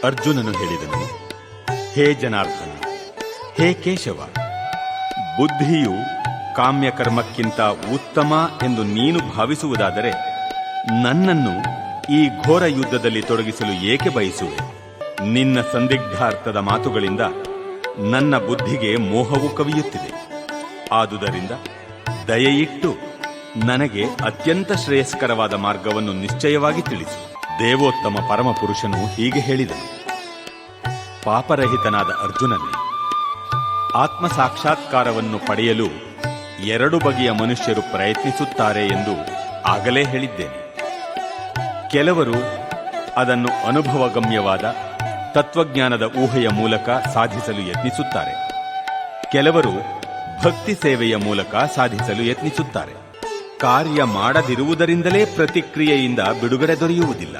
ಅರ್ಜುನನು ಹೇಳಿದನು, ಹೇ ಜನಾರ್ದನ, ಹೇ ಕೇಶವ, ಬುದ್ಧಿಯು ಕಾಮ್ಯಕರ್ಮಕ್ಕಿಂತ ಉತ್ತಮ ಎಂದು ನೀನು ಭಾವಿಸುವುದಾದರೆ ನನ್ನನ್ನು ಈ ಘೋರ ಯುದ್ಧದಲ್ಲಿ ತೊಡಗಿಸಲು ಏಕೆ ಬಯಸುವೆ? ನಿನ್ನ ಸಂದಿಗ್ಧಾರ್ಥದ ಮಾತುಗಳಿಂದ ನನ್ನ ಬುದ್ಧಿಗೆ ಮೋಹವು ಕವಿಯುತ್ತಿದೆ. ಆದುದರಿಂದ ದಯೆಯಿಟ್ಟು ನನಗೆ ಅತ್ಯಂತ ಶ್ರೇಯಸ್ಕರವಾದ ಮಾರ್ಗವನ್ನು ನಿಶ್ಚಯವಾಗಿ ತಿಳಿಸು. ದೇವೋತ್ತಮ ಪರಮಪುರುಷನು ಹೀಗೆ ಹೇಳಿದನು, ಪಾಪರಹಿತನಾದ ಅರ್ಜುನನೇ, ಆತ್ಮ ಸಾಕ್ಷಾತ್ಕಾರವನ್ನು ಪಡೆಯಲು 2 ಬಗೆಯ ಮನುಷ್ಯರು ಪ್ರಯತ್ನಿಸುತ್ತಾರೆ ಎಂದು ಆಗಲೇ ಹೇಳಿದ್ದೇನೆ. ಕೆಲವರು ಅದನ್ನು ಅನುಭವಗಮ್ಯವಾದ ತತ್ವಜ್ಞಾನದ ಊಹೆಯ ಮೂಲಕ ಸಾಧಿಸಲು ಯತ್ನಿಸುತ್ತಾರೆ. ಕೆಲವರು ಭಕ್ತಿ ಸೇವೆಯ ಮೂಲಕ ಸಾಧಿಸಲು ಯತ್ನಿಸುತ್ತಾರೆ. ಕಾರ್ಯ ಮಾಡದಿರುವುದರಿಂದಲೇ ಪ್ರತಿಕ್ರಿಯೆಯಿಂದ ಬಿಡುಗಡೆ ದೊರೆಯುವುದಿಲ್ಲ.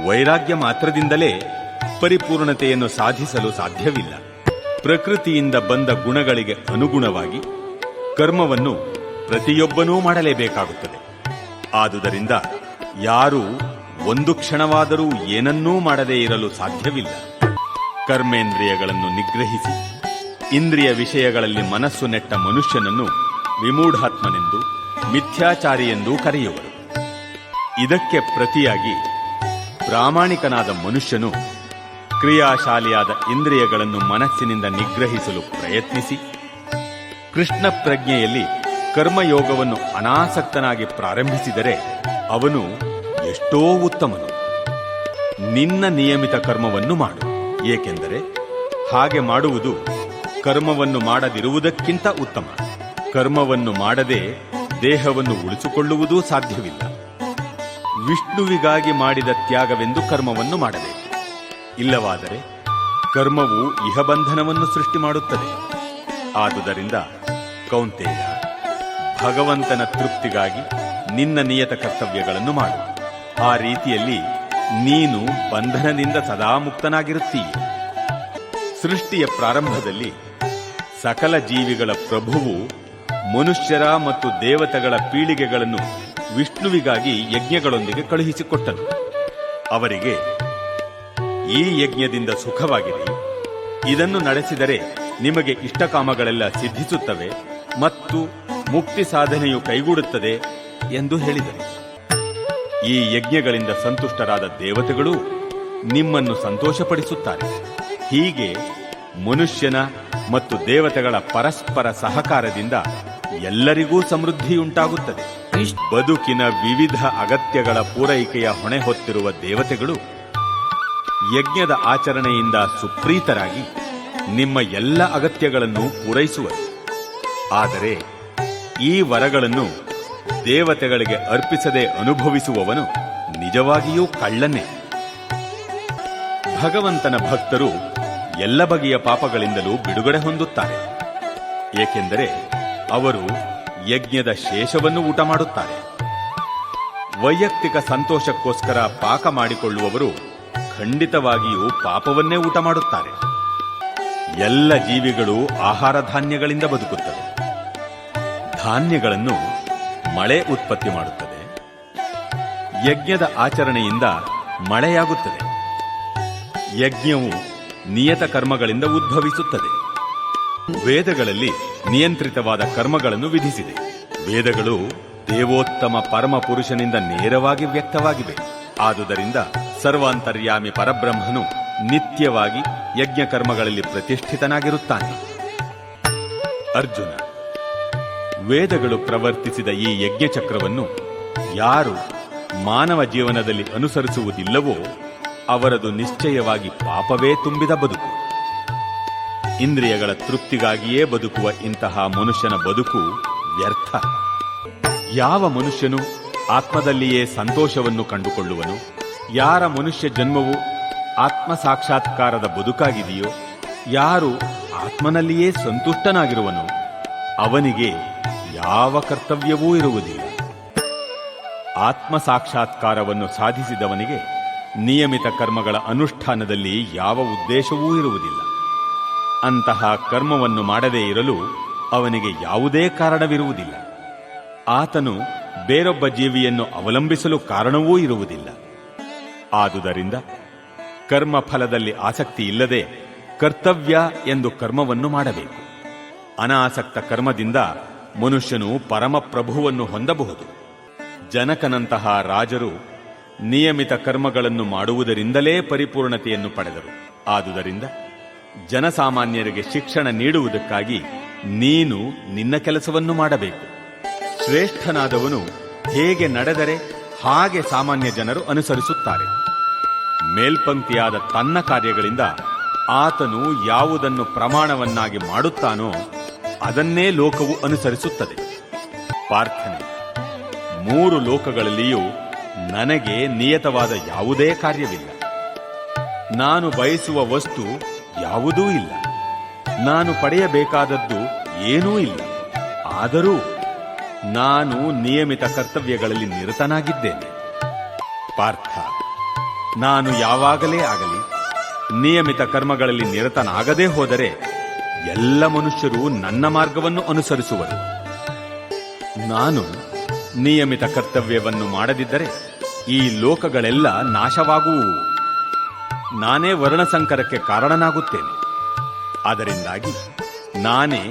ವೈರಾಗ್ಯ ಮಾತ್ರದಿಂದಲೇ ಪರಿಪೂರ್ಣತೆಯನ್ನು ಸಾಧಿಸಲು ಸಾಧ್ಯವಿಲ್ಲ. ಪ್ರಕೃತಿಯಿಂದ ಬಂದ ಗುಣಗಳಿಗೆ ಅನುಗುಣವಾಗಿ ಕರ್ಮವನ್ನು ಪ್ರತಿಯೊಬ್ಬನೂ ಮಾಡಲೇಬೇಕಾಗುತ್ತದೆ. ಆದುದರಿಂದ ಯಾರೂ ಒಂದು ಕ್ಷಣವಾದರೂ ಏನನ್ನೂ ಮಾಡದೇ ಇರಲು ಸಾಧ್ಯವಿಲ್ಲ. ಕರ್ಮೇಂದ್ರಿಯಗಳನ್ನು ನಿಗ್ರಹಿಸಿ ಇಂದ್ರಿಯ ವಿಷಯಗಳಲ್ಲಿ ಮನಸ್ಸು ನೆಟ್ಟ ಮನುಷ್ಯನನ್ನು ವಿಮೂಢಾತ್ಮನೆಂದು, ಮಿಥ್ಯಾಚಾರಿಯೆಂದೂ ಕರೆಯುವರು. ಇದಕ್ಕೆ ಪ್ರತಿಯಾಗಿ ಪ್ರಾಮಾಣಿಕನಾದ ಮನುಷ್ಯನು ಕ್ರಿಯಾಶಾಲಿಯಾದ ಇಂದ್ರಿಯಗಳನ್ನು ಮನಸ್ಸಿನಿಂದ ನಿಗ್ರಹಿಸಲು ಪ್ರಯತ್ನಿಸಿ ಕೃಷ್ಣ ಪ್ರಜ್ಞೆಯಲ್ಲಿ ಕರ್ಮಯೋಗವನ್ನು ಅನಾಸಕ್ತನಾಗಿ ಪ್ರಾರಂಭಿಸಿದರೆ ಅವನು ಎಷ್ಟೋ ಉತ್ತಮನು. ನಿನ್ನ ನಿಯಮಿತ ಕರ್ಮವನ್ನು ಮಾಡು, ಏಕೆಂದರೆ ಹಾಗೆ ಮಾಡುವುದು ಕರ್ಮವನ್ನು ಮಾಡದಿರುವುದಕ್ಕಿಂತ ಉತ್ತಮ. ಕರ್ಮವನ್ನು ಮಾಡದೆ ದೇಹವನ್ನು ಉಳಿಸಿಕೊಳ್ಳುವುದೂ ಸಾಧ್ಯವಿಲ್ಲ. ವಿಷ್ಣುವಿಗಾಗಿ ಮಾಡಿದ ತ್ಯಾಗವೆಂದು ಕರ್ಮವನ್ನು ಮಾಡಬೇಕು. ಇಲ್ಲವಾದರೆ ಕರ್ಮವು ಇಹಬಂಧನವನ್ನು ಸೃಷ್ಟಿ ಮಾಡುತ್ತದೆ. ಆದುದರಿಂದ ಕೌಂತೆಯ, ಭಗವಂತನ ತೃಪ್ತಿಗಾಗಿ ನಿನ್ನ ನಿಯತ ಕರ್ತವ್ಯಗಳನ್ನು ಮಾಡು. ಆ ರೀತಿಯಲ್ಲಿ ನೀನು ಬಂಧನದಿಂದ ಸದಾ ಮುಕ್ತನಾಗಿರುತ್ತೀಯ. ಸೃಷ್ಟಿಯ ಪ್ರಾರಂಭದಲ್ಲಿ ಸಕಲ ಜೀವಿಗಳ ಪ್ರಭುವು ಮನುಷ್ಯರ ಮತ್ತು ದೇವತೆಗಳ ಪೀಳಿಗೆಗಳನ್ನು ವಿಷ್ಣುವಿಗಾಗಿ ಯಜ್ಞಗಳೊಂದಿಗೆ ಕಳುಹಿಸಿಕೊಟ್ಟನು. ಅವರಿಗೆ, ಈ ಯಜ್ಞದಿಂದ ಸುಖವಾಗಿರಿ, ಇದನ್ನು ನಡೆಸಿದರೆ ನಿಮಗೆ ಇಷ್ಟಕಾಮಗಳೆಲ್ಲ ಸಿದ್ಧಿಸುತ್ತವೆ ಮತ್ತು ಮುಕ್ತಿ ಸಾಧನೆಯು ಕೈಗೂಡುತ್ತದೆ ಎಂದು ಹೇಳಿದರು. ಈ ಯಜ್ಞಗಳಿಂದ ಸಂತುಷ್ಟರಾದ ದೇವತೆಗಳು ನಿಮ್ಮನ್ನು ಸಂತೋಷಪಡಿಸುತ್ತಾರೆ. ಹೀಗೆ ಮನುಷ್ಯನ ಮತ್ತು ದೇವತೆಗಳ ಪರಸ್ಪರ ಸಹಕಾರದಿಂದ ಎಲ್ಲರಿಗೂ ಸಮೃದ್ಧಿಯುಂಟಾಗುತ್ತದೆ. ಬದುಕಿನ ವಿವಿಧ ಅಗತ್ಯಗಳ ಪೂರೈಕೆಯ ಹೊಣೆ ಹೊತ್ತಿರುವ ದೇವತೆಗಳು ಯಜ್ಞದ ಆಚರಣೆಯಿಂದ ಸುಪ್ರೀತರಾಗಿ ನಿಮ್ಮ ಎಲ್ಲ ಅಗತ್ಯಗಳನ್ನು ಪೂರೈಸುವರು. ಆದರೆ ಈ ವರಗಳನ್ನು ದೇವತೆಗಳಿಗೆ ಅರ್ಪಿಸದೆ ಅನುಭವಿಸುವವನು ನಿಜವಾಗಿಯೂ ಕಳ್ಳನೇ. ಭಗವಂತನ ಭಕ್ತರು ಎಲ್ಲ ಬಗೆಯ ಪಾಪಗಳಿಂದಲೂ ಬಿಡುಗಡೆ ಹೊಂದುತ್ತಾರೆ, ಏಕೆಂದರೆ ಅವರು ಯಜ್ಞದ ಶೇಷವನ್ನು ಊಟ ಮಾಡುತ್ತಾರೆ. ವೈಯಕ್ತಿಕ ಸಂತೋಷಕ್ಕೋಸ್ಕರ ಪಾಕ ಮಾಡಿಕೊಳ್ಳುವವರು ಖಂಡಿತವಾಗಿಯೂ ಪಾಪವನ್ನೇ ಊಟ ಮಾಡುತ್ತಾರೆ. ಎಲ್ಲ ಜೀವಿಗಳು ಆಹಾರ ಧಾನ್ಯಗಳಿಂದ ಬದುಕುತ್ತವೆ. ಧಾನ್ಯಗಳನ್ನು ಮಳೆ ಉತ್ಪತ್ತಿ ಮಾಡುತ್ತದೆ. ಯಜ್ಞದ ಆಚರಣೆಯಿಂದ ಮಳೆಯಾಗುತ್ತದೆ. ಯಜ್ಞವು ನಿಯತ ಕರ್ಮಗಳಿಂದ ಉದ್ಭವಿಸುತ್ತದೆ. ವೇದಗಳಲ್ಲಿ ನಿಯಂತ್ರಿತವಾದ ಕರ್ಮಗಳನ್ನು ವಿಧಿಸಿದೆ. ವೇದಗಳು ದೇವೋತ್ತಮ ಪರಮಪುರುಷನಿಂದ ನೇರವಾಗಿ ವ್ಯಕ್ತವಾಗಿವೆ. ಆದುದರಿಂದ ಸರ್ವಾಂತರ್ಯಾಮಿ ಪರಬ್ರಹ್ಮನು ನಿತ್ಯವಾಗಿ ಯಜ್ಞ ಕರ್ಮಗಳಲ್ಲಿ ಪ್ರತಿಷ್ಠಿತನಾಗಿರುತ್ತಾನೆ. ಅರ್ಜುನ, ವೇದಗಳು ಪ್ರವರ್ತಿಸಿದ ಈ ಯಜ್ಞಚಕ್ರವನ್ನು ಯಾರು ಮಾನವ ಜೀವನದಲ್ಲಿ ಅನುಸರಿಸುವುದಿಲ್ಲವೋ ಅವರದು ನಿಶ್ಚಯವಾಗಿ ಪಾಪವೇ ತುಂಬಿದ ಬದುಕು. ಇಂದ್ರಿಯಗಳ ತೃಪ್ತಿಗಾಗಿಯೇ ಬದುಕುವ ಇಂತಹ ಮನುಷ್ಯನ ಬದುಕು ವ್ಯರ್ಥ. ಯಾವ ಮನುಷ್ಯನು ಆತ್ಮದಲ್ಲಿಯೇ ಸಂತೋಷವನ್ನು ಕಂಡುಕೊಳ್ಳುವನು, ಯಾರ ಮನುಷ್ಯ ಜನ್ಮವು ಆತ್ಮ ಸಾಕ್ಷಾತ್ಕಾರದ ಬದುಕಾಗಿದೆಯೋ, ಯಾರು ಆತ್ಮನಲ್ಲಿಯೇ ಸಂತುಷ್ಟನಾಗಿರುವನೋ ಅವನಿಗೆ ಯಾವ ಕರ್ತವ್ಯವೂ ಇರುವುದಿಲ್ಲ. ಆತ್ಮ ಸಾಕ್ಷಾತ್ಕಾರವನ್ನು ಸಾಧಿಸಿದವನಿಗೆ ನಿಯಮಿತ ಕರ್ಮಗಳ ಅನುಷ್ಠಾನದಲ್ಲಿ ಯಾವ ಉದ್ದೇಶವೂ ಇರುವುದಿಲ್ಲ. ಅಂತಹ ಕರ್ಮವನ್ನು ಮಾಡದೇ ಇರಲು ಅವನಿಗೆ ಯಾವುದೇ ಕಾರಣವಿರುವುದಿಲ್ಲ. ಆತನು ಬೇರೊಬ್ಬ ಜೀವಿಯನ್ನು ಅವಲಂಬಿಸಲು ಕಾರಣವೂ ಇರುವುದಿಲ್ಲ. ಆದುದರಿಂದ ಕರ್ಮ ಫಲದಲ್ಲಿ ಆಸಕ್ತಿ ಇಲ್ಲದೆ ಕರ್ತವ್ಯ ಎಂದು ಕರ್ಮವನ್ನು ಮಾಡಬೇಕು. ಅನಾಸಕ್ತ ಕರ್ಮದಿಂದ ಮನುಷ್ಯನು ಪರಮಪ್ರಭುವನ್ನು ಹೊಂದಬಹುದು. ಜನಕನಂತಹ ರಾಜರು ನಿಯಮಿತ ಕರ್ಮಗಳನ್ನು ಮಾಡುವುದರಿಂದಲೇ ಪರಿಪೂರ್ಣತೆಯನ್ನು ಪಡೆದರು. ಆದುದರಿಂದ ಜನಸಾಮಾನ್ಯರಿಗೆ ಶಿಕ್ಷಣ ನೀಡುವುದಕ್ಕಾಗಿ ನೀನು ನಿನ್ನ ಕೆಲಸವನ್ನು ಮಾಡಬೇಕು. ಶ್ರೇಷ್ಠನಾದವನು ಹೇಗೆ ನಡೆದರೆ ಹಾಗೆ ಸಾಮಾನ್ಯ ಜನರು ಅನುಸರಿಸುತ್ತಾರೆ. ಮೇಲ್ಪಂಕ್ತಿಯಾದ ತನ್ನ ಕಾರ್ಯಗಳಿಂದ ಆತನು ಯಾವುದನ್ನು ಪ್ರಮಾಣವನ್ನಾಗಿ ಮಾಡುತ್ತಾನೋ ಅದನ್ನೇ ಲೋಕವು ಅನುಸರಿಸುತ್ತದೆ. ಪ್ರಾರ್ಥನೆ: 3 ಲೋಕಗಳಲ್ಲಿಯೂ ನನಗೆ ನಿಯತವಾದ ಯಾವುದೇ ಕಾರ್ಯವಿಲ್ಲ. ನಾನು ಬಯಸುವ ವಸ್ತು ಯಾವುದೂ ಇಲ್ಲ. ನಾನು ಪಡೆಯಬೇಕಾದದ್ದು ಏನೂ ಇಲ್ಲ. ಆದರೂ ನಾನು ನಿಯಮಿತ ಕರ್ತವ್ಯಗಳಲ್ಲಿ ನಿರತನಾಗಿದ್ದೇನೆ. ಪಾರ್ಥ: ನಾನು ಯಾವಾಗಲೇ ಆಗಲಿ ನಿಯಮಿತ ಕರ್ಮಗಳಲ್ಲಿ ನಿರತನಾಗದೇ ಹೋದರೆ ಎಲ್ಲ ಮನುಷ್ಯರು ನನ್ನ ಮಾರ್ಗವನ್ನು ಅನುಸರಿಸುವರು. ನಾನು ನಿಯಮಿತ ಕರ್ತವ್ಯವನ್ನು ಮಾಡದಿದ್ದರೆ ಈ ಲೋಕಗಳೆಲ್ಲ ನಾಶವಾಗುವುವು. ನಾನೇ ವರ್ಣಸಂಕರಕ್ಕೆ ಕಾರಣನಾಗುತ್ತೇನೆ. ಅದರಿಂದಾಗಿ ನಾನೇ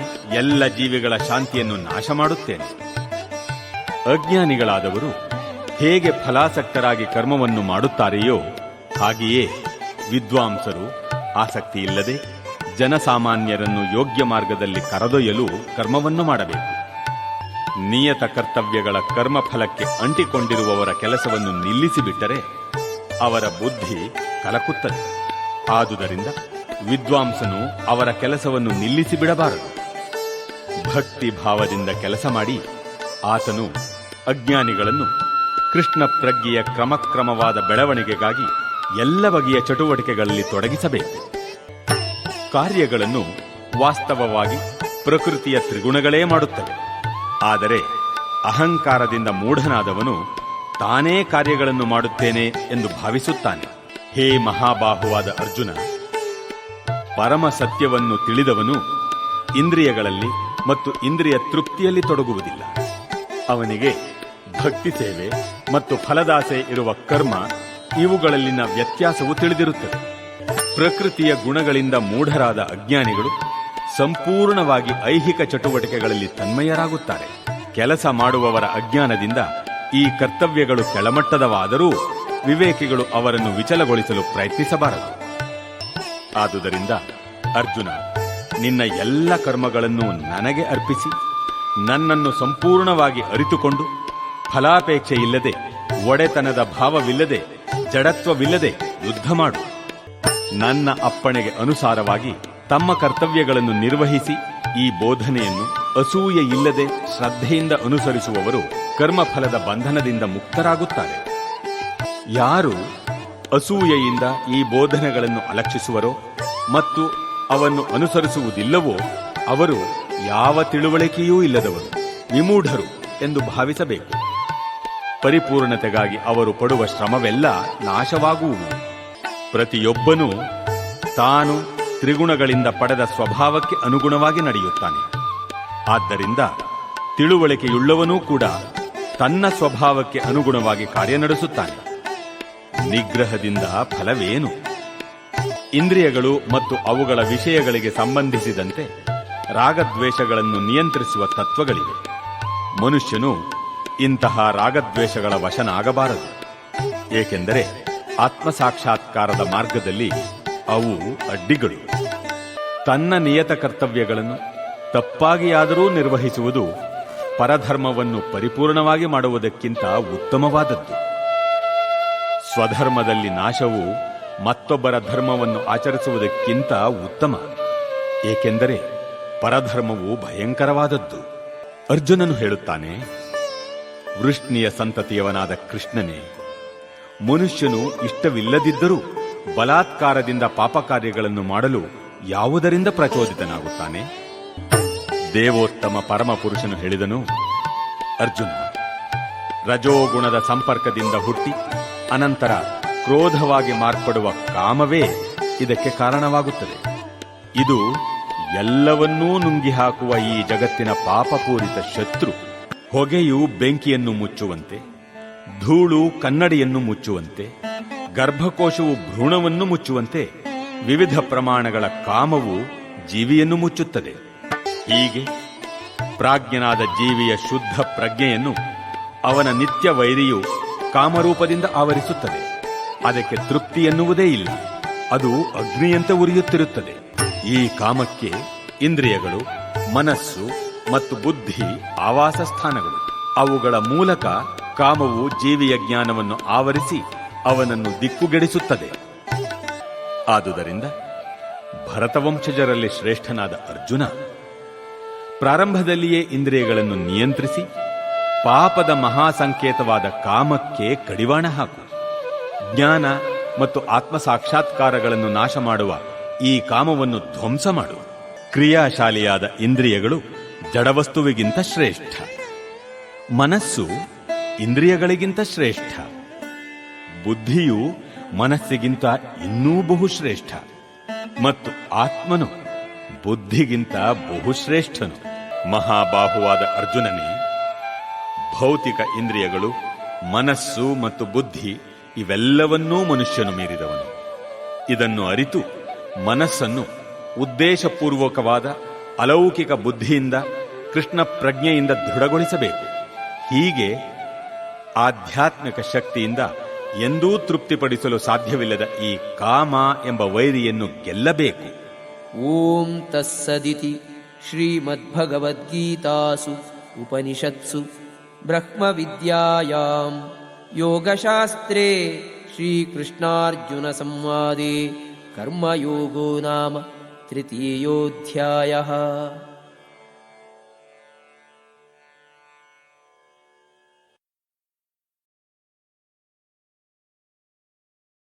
ಎಲ್ಲ ಜೀವಿಗಳ ಶಾಂತಿಯನ್ನು ನಾಶ ಮಾಡುತ್ತೇನೆ. ಅಜ್ಞಾನಿಗಳಾದವರು ಹೇಗೆ ಫಲಾಸಕ್ತರಾಗಿ ಕರ್ಮವನ್ನು ಮಾಡುತ್ತಾರೆಯೋ ಹಾಗೆಯೇ ವಿದ್ವಾಂಸರು ಆಸಕ್ತಿಯಿಲ್ಲದೆ ಜನಸಾಮಾನ್ಯರನ್ನು ಯೋಗ್ಯ ಮಾರ್ಗದಲ್ಲಿ ಕರೆದೊಯ್ಯಲು ಕರ್ಮವನ್ನು ಮಾಡಬೇಕು. ನಿಯತ ಕರ್ತವ್ಯಗಳ ಕರ್ಮಫಲಕ್ಕೆ ಅಂಟಿಕೊಂಡಿರುವವರ ಕೆಲಸವನ್ನು ನಿಲ್ಲಿಸಿಬಿಟ್ಟರೆ ಅವರ ಬುದ್ಧಿ ಕಲಕುತ್ತದೆ. ಆದುದರಿಂದ ವಿದ್ವಾಂಸನು ಅವರ ಕೆಲಸವನ್ನು ನಿಲ್ಲಿಸಿಬಿಡಬಾರದು. ಭಕ್ತಿ ಭಾವದಿಂದ ಕೆಲಸ ಮಾಡಿ ಆತನು ಅಜ್ಞಾನಿಗಳನ್ನು ಕೃಷ್ಣ ಪ್ರಜ್ಞೆಯ ಕ್ರಮಕ್ರಮವಾದ ಬೆಳವಣಿಗೆಗಾಗಿ ಎಲ್ಲ ಬಗೆಯ ಚಟುವಟಿಕೆಗಳಲ್ಲಿ ತೊಡಗಿಸಬೇಕು. ಕಾರ್ಯಗಳನ್ನು ವಾಸ್ತವವಾಗಿ ಪ್ರಕೃತಿಯ ತ್ರಿಗುಣಗಳೇ ಮಾಡುತ್ತವೆ. ಆದರೆ ಅಹಂಕಾರದಿಂದ ಮೂಢನಾದವನು ತಾನೇ ಕಾರ್ಯಗಳನ್ನು ಮಾಡುತ್ತೇನೆ ಎಂದು ಭಾವಿಸುತ್ತಾನೆ. ಹೇ ಮಹಾಬಾಹುವಾದ ಅರ್ಜುನ, ಪರಮ ಸತ್ಯವನ್ನು ತಿಳಿದವನು ಇಂದ್ರಿಯಗಳಲ್ಲಿ ಮತ್ತು ಇಂದ್ರಿಯ ತೃಪ್ತಿಯಲ್ಲಿ ತೊಡಗುವುದಿಲ್ಲ. ಅವನಿಗೆ ಭಕ್ತಿ ಸೇವೆ ಮತ್ತು ಫಲದಾಸೆ ಇರುವ ಕರ್ಮ ಇವುಗಳಲ್ಲಿನ ವ್ಯತ್ಯಾಸವು ತಿಳಿದಿರುತ್ತದೆ. ಪ್ರಕೃತಿಯ ಗುಣಗಳಿಂದ ಮೂಢರಾದ ಅಜ್ಞಾನಿಗಳು ಸಂಪೂರ್ಣವಾಗಿ ಐಹಿಕ ಚಟುವಟಿಕೆಗಳಲ್ಲಿ ತನ್ಮಯರಾಗುತ್ತಾರೆ. ಕೆಲಸ ಮಾಡುವವರ ಅಜ್ಞಾನದಿಂದ ಈ ಕರ್ತವ್ಯಗಳು ಕೆಳಮಟ್ಟದವಾದರೂ ವಿವೇಕಿಗಳು ಅವರನ್ನು ವಿಚಲಗೊಳಿಸಲು ಪ್ರಯತ್ನಿಸಬಾರದು. ಆದುದರಿಂದ ಅರ್ಜುನ, ನಿನ್ನ ಎಲ್ಲ ಕರ್ಮಗಳನ್ನು ನನಗೆ ಅರ್ಪಿಸಿ ನನ್ನನ್ನು ಸಂಪೂರ್ಣವಾಗಿ ಅರಿತುಕೊಂಡು ಫಲಾಪೇಕ್ಷೆ ಇಲ್ಲದೆ, ಒಡೆತನದ ಭಾವವಿಲ್ಲದೆ, ಜಡತ್ವವಿಲ್ಲದೆ ಯುದ್ಧ ಮಾಡು. ನನ್ನ ಅಪ್ಪಣೆಗೆ ಅನುಸಾರವಾಗಿ ತಮ್ಮ ಕರ್ತವ್ಯಗಳನ್ನು ನಿರ್ವಹಿಸಿ ಈ ಬೋಧನೆಯನ್ನು ಅಸೂಯೆ ಇಲ್ಲದೆ ಶ್ರದ್ಧೆಯಿಂದ ಅನುಸರಿಸುವವರು ಕರ್ಮಫಲದ ಬಂಧನದಿಂದ ಮುಕ್ತರಾಗುತ್ತಾರೆ. ಯಾರು ಅಸೂಯೆಯಿಂದ ಈ ಬೋಧನೆಗಳನ್ನು ಅಲಕ್ಷಿಸುವರೋ ಮತ್ತು ಅವನ್ನು ಅನುಸರಿಸುವುದಿಲ್ಲವೋ ಅವರು ಯಾವ ತಿಳುವಳಿಕೆಯೂ ಇಲ್ಲದವರು, ವಿಮೂಢರು ಎಂದು ಭಾವಿಸಬೇಕು. ಪರಿಪೂರ್ಣತೆಗಾಗಿ ಅವರು ಪಡುವ ಶ್ರಮವೆಲ್ಲ ನಾಶವಾಗುವುದು. ಪ್ರತಿಯೊಬ್ಬನೂ ತಾನು ತ್ರಿಗುಣಗಳಿಂದ ಪಡೆದ ಸ್ವಭಾವಕ್ಕೆ ಅನುಗುಣವಾಗಿ ನಡೆಯುತ್ತಾನೆ. ಆದ್ದರಿಂದ ತಿಳುವಳಿಕೆಯುಳ್ಳವನೂ ಕೂಡ ತನ್ನ ಸ್ವಭಾವಕ್ಕೆ ಅನುಗುಣವಾಗಿ ಕಾರ್ಯನಡೆಸುತ್ತಾನೆ. ನಿಗ್ರಹದಿಂದ ಫಲವೇನು? ಇಂದ್ರಿಯಗಳು ಮತ್ತು ಅವುಗಳ ವಿಷಯಗಳಿಗೆ ಸಂಬಂಧಿಸಿದಂತೆ ರಾಗದ್ವೇಷಗಳನ್ನು ನಿಯಂತ್ರಿಸುವ ತತ್ವಗಳಿವೆ. ಮನುಷ್ಯನು ಇಂತಹ ರಾಗದ್ವೇಷಗಳ ವಶನಾಗಬಾರದು. ಏಕೆಂದರೆ ಆತ್ಮಸಾಕ್ಷಾತ್ಕಾರದ ಮಾರ್ಗದಲ್ಲಿ ಅವು ಅಡ್ಡಿಗಳು. ತನ್ನ ನಿಯತ ಕರ್ತವ್ಯಗಳನ್ನು ತಪ್ಪಾಗಿಯಾದರೂ ನಿರ್ವಹಿಸುವುದು ಪರಧರ್ಮವನ್ನು ಪರಿಪೂರ್ಣವಾಗಿ ಮಾಡುವುದಕ್ಕಿಂತ ಉತ್ತಮವಾದದ್ದು. ಸ್ವಧರ್ಮದಲ್ಲಿ ನಾಶವು ಮತ್ತೊಬ್ಬರ ಧರ್ಮವನ್ನು ಆಚರಿಸುವುದಕ್ಕಿಂತ ಉತ್ತಮ. ಏಕೆಂದರೆ ಪರಧರ್ಮವು ಭಯಂಕರವಾದದ್ದು. ಅರ್ಜುನನು ಹೇಳುತ್ತಾನೆ, ವೃಷ್ಣಿಯ ಸಂತತಿಯವನಾದ ಕೃಷ್ಣನೇ, ಮನುಷ್ಯನು ಇಷ್ಟವಿಲ್ಲದಿದ್ದರೂ ಬಲಾತ್ಕಾರದಿಂದ ಪಾಪಕಾರ್ಯಗಳನ್ನು ಮಾಡಲು ಯಾವುದರಿಂದ ಪ್ರಚೋದಿತನಾಗುತ್ತಾನೆ? ದೇವೋತ್ತಮ ಪರಮಪುರುಷನು ಹೇಳಿದನು, ಅರ್ಜುನ, ರಜೋಗುಣದ ಸಂಪರ್ಕದಿಂದ ಹುಟ್ಟಿ ಅನಂತರ ಕ್ರೋಧವಾಗಿ ಮಾರ್ಪಡುವ ಕಾಮವೇ ಇದಕ್ಕೆ ಕಾರಣವಾಗುತ್ತದೆ. ಇದು ಎಲ್ಲವನ್ನೂ ನುಂಗಿ ಹಾಕುವ ಈ ಜಗತ್ತಿನ ಪಾಪಪೂರಿತ ಶತ್ರು. ಹೊಗೆಯು ಬೆಂಕಿಯನ್ನು ಮುಚ್ಚುವಂತೆ, ಧೂಳು ಕನ್ನಡಿಯನ್ನು ಮುಚ್ಚುವಂತೆ, ಗರ್ಭಕೋಶವು ಭ್ರೂಣವನ್ನು ಮುಚ್ಚುವಂತೆ ವಿವಿಧ ಪ್ರಮಾಣಗಳ ಕಾಮವು ಜೀವಿಯನ್ನು ಮುಚ್ಚುತ್ತದೆ. ಹೀಗೆ ಪ್ರಾಜ್ಞನಾದ ಜೀವಿಯ ಶುದ್ಧ ಪ್ರಜ್ಞೆಯನ್ನು ಅವನ ನಿತ್ಯ ವೈರಿಯು ಕಾಮರೂಪದಿಂದ ಆವರಿಸುತ್ತದೆ. ಅದಕ್ಕೆ ತೃಪ್ತಿ ಎನ್ನುವುದೇ ಇಲ್ಲ. ಅದು ಅಗ್ನಿಯಂತೆ ಉರಿಯುತ್ತಿರುತ್ತದೆ. ಈ ಕಾಮಕ್ಕೆ ಇಂದ್ರಿಯಗಳು, ಮನಸ್ಸು ಮತ್ತು ಬುದ್ಧಿ ಆವಾಸ ಸ್ಥಾನಗಳು. ಅವುಗಳ ಮೂಲಕ ಕಾಮವು ಜೀವಿಯ ಜ್ಞಾನವನ್ನು ಆವರಿಸಿ ಅವನನ್ನು ದಿಕ್ಕುಗೆಡಿಸುತ್ತದೆ. ಆದುದರಿಂದ ಭರತವಂಶಜರಲ್ಲಿ ಶ್ರೇಷ್ಠನಾದ ಅರ್ಜುನ ಪ್ರಾರಂಭದಲ್ಲಿಯೇ ಇಂದ್ರಿಯಗಳನ್ನು ನಿಯಂತ್ರಿಸಿ ಪಾಪದ ಮಹಾಸಂಕೇತವಾದ ಕಾಮಕ್ಕೆ ಕಡಿವಾಣ ಹಾಕು. ಜ್ಞಾನ ಮತ್ತು ಆತ್ಮ ಸಾಕ್ಷಾತ್ಕಾರಗಳನ್ನು ನಾಶ ಮಾಡುವ ಈ ಕಾಮವನ್ನು ಧ್ವಂಸ ಮಾಡು. ಕ್ರಿಯಾಶಾಲಿಯಾದ ಇಂದ್ರಿಯಗಳು ಜಡವಸ್ತುವಿಗಿಂತ ಶ್ರೇಷ್ಠ. ಮನಸ್ಸು ಇಂದ್ರಿಯಗಳಿಗಿಂತ ಶ್ರೇಷ್ಠ. ಬುದ್ಧಿಯು ಮನಸ್ಸಿಗಿಂತ ಇನ್ನೂ ಬಹುಶ್ರೇಷ್ಠ. ಮತ್ತು ಆತ್ಮನು ಬುದ್ಧಿಗಿಂತ ಬಹುಶ್ರೇಷ್ಠನು. ಮಹಾಬಾಹುವಾದ ಅರ್ಜುನನೇ, ಭೌತಿಕ ಇಂದ್ರಿಯಗಳು, ಮನಸ್ಸು ಮತ್ತು ಬುದ್ಧಿ ಇವೆಲ್ಲವನ್ನೂ ಮನುಷ್ಯನು ಮೀರಿದವನು. ಇದನ್ನು ಅರಿತು ಮನಸ್ಸನ್ನು ಉದ್ದೇಶಪೂರ್ವಕವಾದ ಅಲೌಕಿಕ ಬುದ್ಧಿಯಿಂದ, ಕೃಷ್ಣ ಪ್ರಜ್ಞೆಯಿಂದ ದೃಢಗೊಳಿಸಬೇಕು. ಹೀಗೆ ಆಧ್ಯಾತ್ಮಿಕ ಶಕ್ತಿಯಿಂದ ಎಂದೂ ತೃಪ್ತಿಪಡಿಸಲು ಸಾಧ್ಯವಿಲ್ಲದ ಈ ಕಾಮ ಎಂಬ ವೈರಿಯನ್ನು ಗೆಲ್ಲಬೇಕು. ಓಂ ತಸ್ಸದಿತಿ ಶ್ರೀಮದ್ಭಗವದ್ಗೀತಾಸು ಉಪನಿಷತ್ಸು ಬ್ರಹ್ಮವಿದ್ಯಾಯಾಂ ಯೋಗಶಾಸ್ತ್ರೇ ಶ್ರೀಕೃಷ್ಣಾರ್ಜುನ ಸಂವಾದೇ ಕರ್ಮಯೋಗೋ ನಾಮ ತೃತೀಯೋಧ್ಯಾಯಃ.